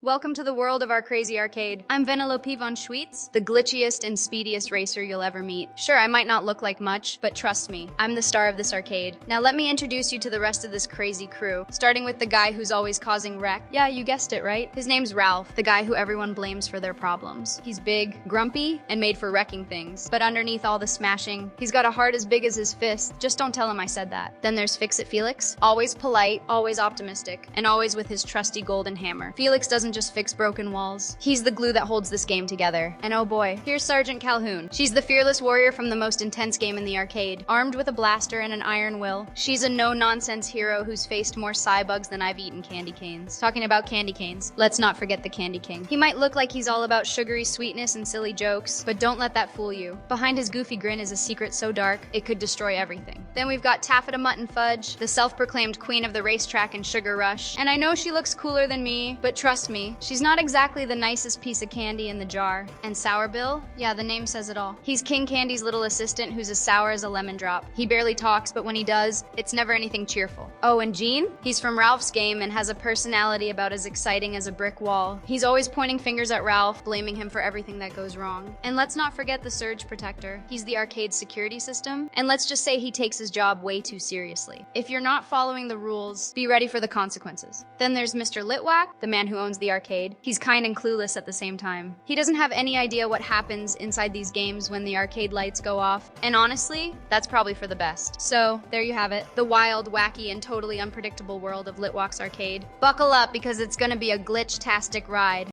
Welcome to the world of our crazy arcade. I'm Vanellope von Schweetz, the glitchiest and speediest racer you'll ever meet. Sure, I might not look like much, but trust me, I'm the star of this arcade. Now let me introduce you to the rest of this crazy crew, starting with the guy who's always causing wreck. Yeah, you guessed it, right? His name's Ralph, the guy who everyone blames for their problems. He's big, grumpy, and made for wrecking things. But underneath all the smashing, he's got a heart as big as his fist. Just don't tell him I said that. Then there's Felix, always polite, always optimistic, and always with his trusty golden hammer. Felix doesn't just fix broken walls. He's the glue that holds this game together. And oh boy, here's Sergeant Calhoun. She's the fearless warrior from the most intense game in the arcade. Armed with a blaster and an iron will, she's a no-nonsense hero who's faced more bugs than I've eaten candy canes. Talking about candy canes, let's not forget the Candy King. He might look like he's all about sugary sweetness and silly jokes, but don't let that fool you. Behind his goofy grin is a secret so dark, it could destroy everything. Then we've got Taffeta Mutton Fudge, the self-proclaimed queen of the racetrack and sugar rush. And I know she looks cooler than me, but trust me, she's not exactly the nicest piece of candy in the jar. And Sour Bill? Yeah, the name says it all. He's King Candy's little assistant who's as sour as a lemon drop. He barely talks, but when he does, it's never anything cheerful. Oh, and Gene? He's from Ralph's game and has a personality about as exciting as a brick wall. He's always pointing fingers at Ralph, blaming him for everything that goes wrong. And let's not forget the Surge Protector. He's the arcade's security system, and let's just say he takes his job way too seriously. If you're not following the rules, be ready for the consequences. Then there's Mr. Litwack, the man who owns the arcade. He's kind and clueless at the same time. He doesn't have any idea what happens inside these games when the arcade lights go off, and honestly, that's probably for the best. So, there you have it, the wild, wacky, and totally unpredictable world of Litwack's arcade. Buckle up because it's gonna be a glitch-tastic ride.